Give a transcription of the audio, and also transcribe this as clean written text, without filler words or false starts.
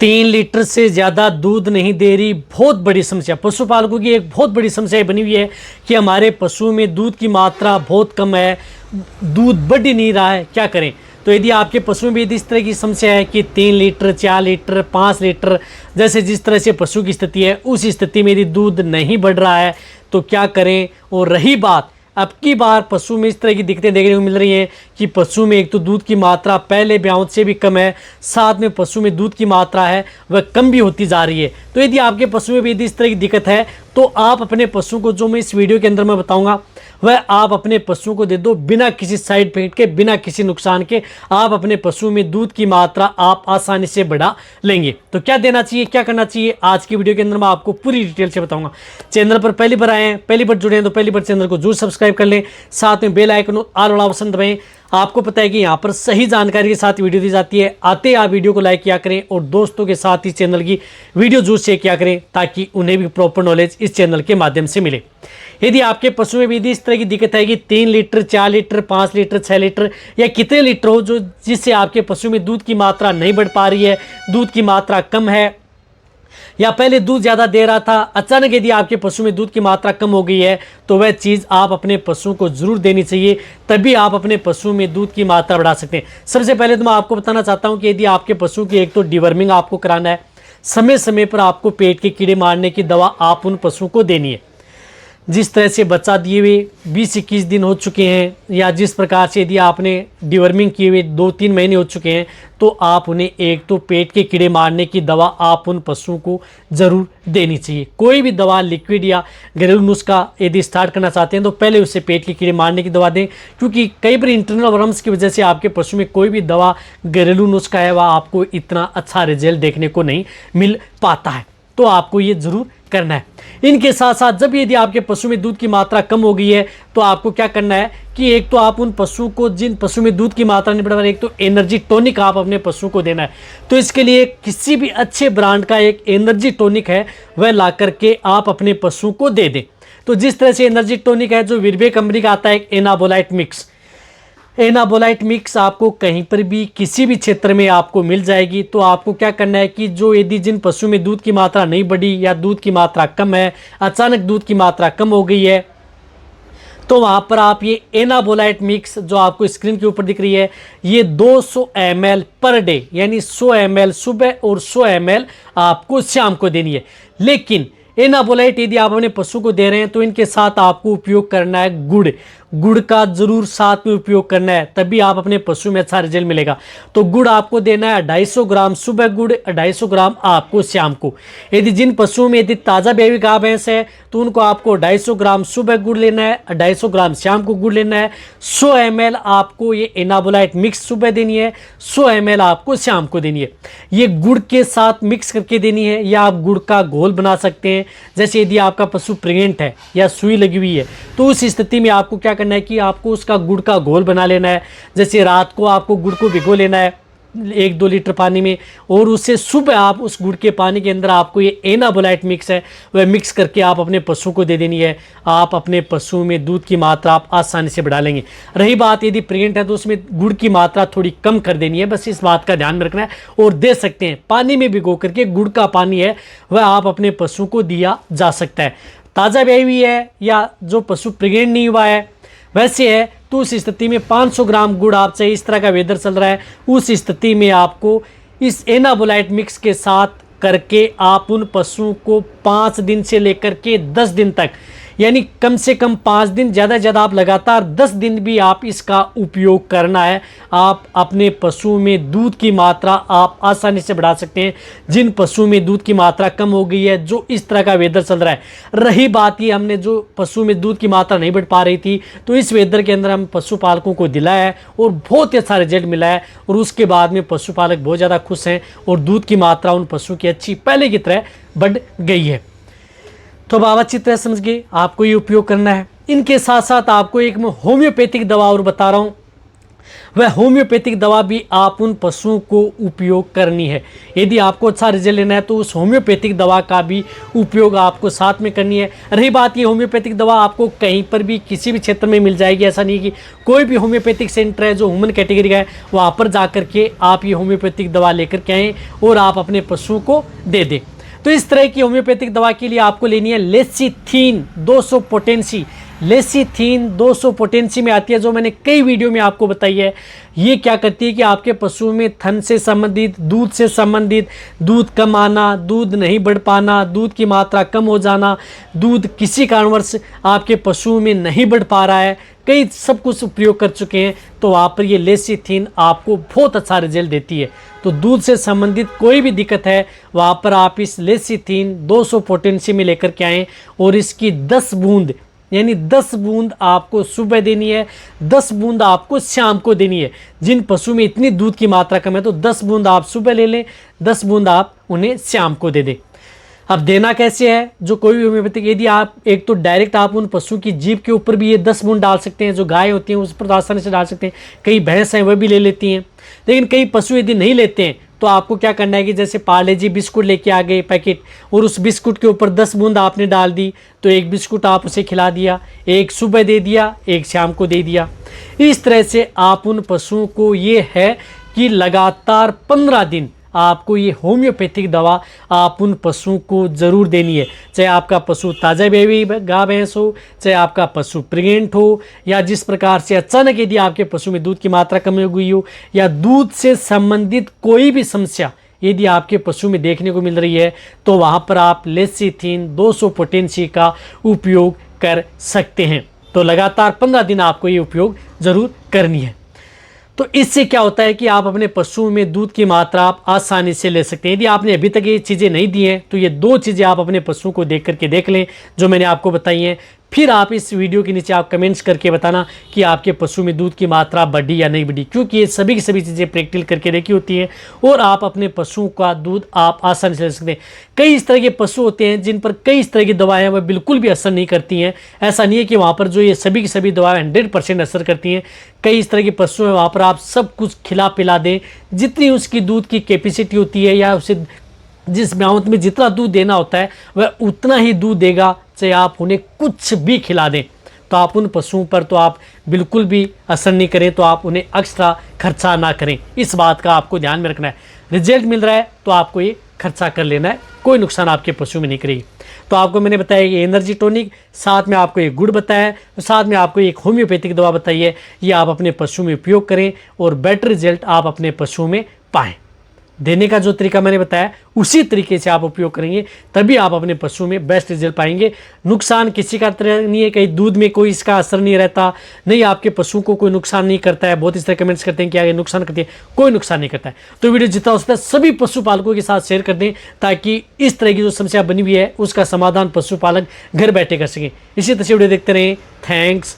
3 litre से ज़्यादा दूध नहीं दे रही, बहुत बड़ी समस्या पशुपालकों की। एक बहुत बड़ी समस्या बनी हुई है कि हमारे पशुओं में दूध की मात्रा बहुत कम है, दूध बढ़ ही नहीं रहा है, क्या करें। तो यदि आपके पशुओं में यदि इस तरह की समस्या है कि 3 लीटर 4 लीटर 5 लीटर जैसे जिस तरह से पशु की स्थिति है उस स्थिति में यदि दूध नहीं बढ़ रहा है तो क्या करें। और रही बात अब की बार पशु में इस तरह की दिक्कतें देखने को मिल रही हैं कि पशु में एक तो दूध की मात्रा पहले ब्यावत से भी कम है, साथ में पशु में दूध की मात्रा है वह कम भी होती जा रही है। तो यदि आपके पशु में भी यदि इस तरह की दिक्कत है तो आप अपने पशु को, जो मैं इस वीडियो के अंदर मैं बताऊंगा, वह आप अपने पशु को दे दो बिना किसी साइड इफेक्ट के, बिना किसी नुकसान के। आप अपने पशु में दूध की मात्रा आप आसानी से बढ़ा लेंगे। तो क्या देना चाहिए, क्या करना चाहिए, आज की वीडियो के अंदर मैं आपको पूरी डिटेल से बताऊंगा। चैनल पर पहली बार आए हैं, पहली बार जुड़े हैं तो पहली बार चैनल को जरूर सब्सक्राइब कर लें, साथ में बेल आइकन ऑल वाला ऑप्शन दबाएं। आपको पता है कि यहाँ पर सही जानकारी के साथ वीडियो दी जाती है। आते आप वीडियो को लाइक किया करें और दोस्तों के साथ इस चैनल की वीडियो जरूर शेयर किया करें ताकि उन्हें भी प्रॉपर नॉलेज इस चैनल के माध्यम से मिले। यदि आपके पशु में भी यदि इस तरह की दिक्कत है कि 3 लीटर 4 लीटर 5 लीटर 6 लीटर या कितने लीटर हो, जो जिससे आपके पशु में दूध की मात्रा नहीं बढ़ पा रही है, दूध की मात्रा कम है या पहले दूध ज़्यादा दे रहा था, अचानक यदि आपके पशु में दूध की मात्रा कम हो गई है तो वह चीज़ आप अपने पशु को ज़रूर देनी चाहिए, तभी आप अपने पशु में दूध की मात्रा बढ़ा सकते हैं। सबसे पहले तो मैं आपको बताना चाहता हूं कि यदि आपके पशु की एक तो डिवर्मिंग आपको कराना है, समय समय पर आपको पेट के कीड़े मारने की दवा आप उन पशु को देनी है। जिस तरह से बच्चा दिए हुए 20-21 दिन हो चुके हैं या जिस प्रकार से यदि आपने डिवर्मिंग किए हुए 2-3 महीने हो चुके हैं तो आप उन्हें एक तो पेट के कीड़े मारने की दवा आप उन पशुओं को ज़रूर देनी चाहिए। कोई भी दवा लिक्विड या घरेलू नुस्खा यदि स्टार्ट करना चाहते हैं तो पहले उससे पेट के कीड़े मारने की दवा दें, क्योंकि कई बार इंटरनल वर्म्स की वजह से आपके पशु में कोई भी दवा घरेलू नुस्खा है वह आपको इतना अच्छा रिजल्ट देखने को नहीं मिल पाता है। तो आपको ये ज़रूर करना है। इनके साथ साथ जब यदि आपके पशु में दूध की मात्रा कम हो गई है तो आपको क्या करना है कि एक तो आप उन पशु को, जिन पशु में दूध की मात्रा नहीं बढ़ रही, एक तो एनर्जी टॉनिक आप अपने पशु को देना है। तो इसके लिए किसी भी अच्छे ब्रांड का एक एनर्जी टॉनिक है वह ला करके आप अपने पशु को दे दें। तो जिस तरह से एनर्जी टॉनिक है जो विरबे कंपनी का आता है, एक एनाबोलाइट मिक्स, एनाबोलाइट मिक्स आपको कहीं पर भी किसी भी क्षेत्र में आपको मिल जाएगी। तो आपको क्या करना है कि जो यदि जिन पशु में दूध की मात्रा नहीं बढ़ी या दूध की मात्रा कम है, अचानक दूध की मात्रा कम हो गई है, तो वहाँ पर आप ये एनाबोलाइट मिक्स जो आपको स्क्रीन के ऊपर दिख रही है, ये 200 ml पर डे, यानी 100 ml सुबह और 100 ml आपको शाम को देनी है। लेकिन एनाबोलाइट यदि आप अपने पशु को दे रहे हैं तो इनके साथ आपको उपयोग करना है गुड़, गुड़ का जरूर साथ में उपयोग करना है, तभी आप अपने पशु में अच्छा रिजल्ट मिलेगा। तो गुड़ आपको देना है 250 ग्राम सुबह गुड़, 250 ग्राम आपको शाम को। यदि जिन पशुओं में यदि ताज़ा ब्यावी गाय भैंस है तो उनको आपको 250 ग्राम सुबह गुड़ लेना है, 250 ग्राम शाम को गुड़ लेना है। 100 ml आपको ये एनाबोलाइट मिक्स सुबह देनी है, 100 ml आपको शाम को देनी है। ये गुड़ के साथ मिक्स करके देनी है या आप गुड़ का घोल बना सकते हैं। जैसे यदि आपका पशु प्रेग्नेंट है या सुई लगी हुई है तो उस स्थिति में आपको क्या करना है कि आपको उसका गुड़ का घोल बना लेना है। जैसे रात को आपको गुड़ को भिगो लेना है 1-2 लीटर पानी में और उससे सुबह आप उस गुड़ के पानी के अंदर आपको ये एनाबोलाइट मिक्स है वह मिक्स करके आप अपने पशु को दे देनी है। आप अपने पशु में दूध की मात्रा आप आसानी से बढ़ा लेंगे। रही बात यदि प्रेग्नेंट है तो उसमें गुड़ की मात्रा थोड़ी कम कर देनी है, बस इस बात का ध्यान में रखना है। और दे सकते हैं पानी में भिगो करके, गुड़ का पानी है वह आप अपने पशु को दिया जा सकता है। ताज़ा ब्याई हुई है या जो पशु प्रेग्नेंट नहीं हुआ है वैसे है तो उस स्थिति में 500 ग्राम गुड़ आप चाहिए। इस तरह का वेदर चल रहा है, उस स्थिति में आपको इस एनाबोलाइट मिक्स के साथ करके आप उन पशुओं को 5 दिन से लेकर के 10 दिन तक, यानी कम से कम 5 दिन, ज़्यादा से ज़्यादा आप लगातार 10 दिन भी आप इसका उपयोग करना है। आप अपने पशुओं में दूध की मात्रा आप आसानी से बढ़ा सकते हैं। जिन पशुओं में दूध की मात्रा कम हो गई है, जो इस तरह का वेदर चल रहा है, रही बात ये हमने जो पशु में दूध की मात्रा नहीं बढ़ पा रही थी तो इस वेदर के अंदर हम पशुपालकों को दिलाया है और बहुत ही अच्छा रिजल्ट मिला है और उसके बाद में पशुपालक बहुत ज़्यादा खुश हैं और दूध की मात्रा उन पशु की अच्छी पहले की तरह बढ़ गई है। तो अब आप अच्छी तरह समझ गए, आपको ये उपयोग करना है। इनके साथ साथ आपको एक मैं होम्योपैथिक दवा और बता रहा हूँ, वह होम्योपैथिक दवा भी आप उन पशुओं को उपयोग करनी है। यदि आपको अच्छा रिजल्ट लेना है तो उस होम्योपैथिक दवा का भी उपयोग आपको साथ में करनी है। रही बात ये होम्योपैथिक दवा आपको कहीं पर भी किसी भी क्षेत्र में मिल जाएगी, ऐसा नहीं है कि कोई भी होम्योपैथिक सेंटर है जो ह्यूमन कैटेगरी का है वहाँ पर जा कर के आप ये होम्योपैथिक दवा लेकर के आएँ और आप अपने पशुओं को दे दें। तो इस तरह की होम्योपैथिक दवा के लिए आपको लेनी है लेसीथीन 200 पोटेंसी। लेसीथीन 200 पोटेंसी में आती है, जो मैंने कई वीडियो में आपको बताई है। ये क्या करती है कि आपके पशुओं में थन से संबंधित, दूध से संबंधित, दूध कम आना, दूध नहीं बढ़ पाना, दूध की मात्रा कम हो जाना, दूध किसी कारणवश आपके पशुओं में नहीं बढ़ पा रहा है, कई सब कुछ प्रयोग कर चुके हैं, तो वहाँ पर ये लेसीथीन आपको बहुत अच्छा रिजल्ट देती है। तो दूध से संबंधित कोई भी दिक्कत है वहाँ पर आप इस लेसीथीन 200 पोटेंसी में लेकर के आएँ और इसकी 10 बूंद यानी 10 बूंद आपको सुबह देनी है, 10 बूंद आपको शाम को देनी है। जिन पशु में इतनी दूध की मात्रा कम है तो 10 बूंद आप सुबह ले लें, 10 बूंद आप उन्हें शाम को दे दें। अब देना कैसे है, जो कोई भी होम्योपैथिक, यदि आप एक तो डायरेक्ट आप उन पशु की जीभ के ऊपर भी ये 10 बूंद डाल सकते हैं, जो गाय होती हैं उस पर आसानी से डाल सकते हैं, कई भैंस हैं वह भी ले लेती हैं। लेकिन कई पशु यदि नहीं लेते हैं तो आपको क्या करना है कि जैसे पार्ले जी बिस्कुट लेके आ गए पैकेट और उस बिस्कुट के ऊपर 10 बूंद आपने डाल दी, तो एक बिस्कुट आप उसे खिला दिया, एक सुबह दे दिया, एक शाम को दे दिया। इस तरह से आप उन पशुओं को, ये है कि लगातार 15 दिन आपको ये होम्योपैथिक दवा आप उन पशुओं को ज़रूर देनी है। चाहे आपका पशु ताज़ा बेबी गाय भैंस हो, चाहे आपका पशु प्रेग्नेंट हो, या जिस प्रकार से अचानक यदि आपके पशु में दूध की मात्रा कम हो गई हो, या दूध से संबंधित कोई भी समस्या यदि आपके पशु में देखने को मिल रही है, तो वहाँ पर आप लेसीथीन 200 पोटेंसी का उपयोग कर सकते हैं। तो लगातार 15 दिन आपको ये उपयोग ज़रूर करनी है। तो इससे क्या होता है कि आप अपने पशुओं में दूध की मात्रा आप आसानी से ले सकते हैं। यदि आपने अभी तक ये चीज़ें नहीं दी हैं तो ये 2 चीज़ें आप अपने पशुओं को देख करके देख लें जो मैंने आपको बताई हैं। फिर आप इस वीडियो के नीचे आप कमेंट्स करके बताना कि आपके पशु में दूध की मात्रा बढ़ी या नहीं बढ़ी, क्योंकि ये सभी की सभी चीज़ें प्रैक्टिकल करके देखी होती हैं और आप अपने पशुओं का दूध आप आसानी से ले सकते हैं। कई इस तरह के पशु होते हैं जिन पर कई इस तरह की दवाएं वह बिल्कुल भी असर नहीं करती हैं। ऐसा नहीं है कि वहाँ पर जो ये सभी की सभी दवाएं 100% असर करती हैं। कई इस तरह के पशु हैं वहाँ पर आप सब कुछ खिला पिला दें, जितनी उसकी दूध की कैपेसिटी होती है या उसे जिस ब्यावत में जितना दूध देना होता है वह उतना ही दूध देगा, चाहे आप उन्हें कुछ भी खिला दें। तो आप उन पशुओं पर तो आप बिल्कुल भी असर नहीं करें, तो आप उन्हें एक्स्ट्रा खर्चा ना करें। इस बात का आपको ध्यान में रखना है। रिजल्ट मिल रहा है तो आपको ये खर्चा कर लेना है, कोई नुकसान आपके पशु में नहीं करेगी। तो आपको मैंने बताया ये एनर्जी टॉनिक, साथ में आपको एक गुड़ बताया है, साथ में आपको एक होम्योपैथिक दवा बताई है। ये आप अपने पशु में उपयोग करें और बेटर रिजल्ट आप अपने पशुओं में पाएँ। देने का जो तरीका मैंने बताया उसी तरीके से आप उपयोग करेंगे तभी आप अपने पशु में बेस्ट रिजल्ट पाएंगे। नुकसान किसी का तरह नहीं है, कहीं दूध में कोई इसका असर नहीं रहता, नहीं आपके पशु को कोई नुकसान नहीं करता है। बहुत इस तरह कमेंट्स करते हैं कि आगे नुकसान करती है, कोई नुकसान नहीं करता है। तो वीडियो जितना हो सकता है सभी पशुपालकों के साथ शेयर कर दें ताकि इस तरह की जो समस्या बनी हुई है उसका समाधान पशुपालक घर बैठे कर सकें। इसी तरह से वीडियो देखते रहें। थैंक्स।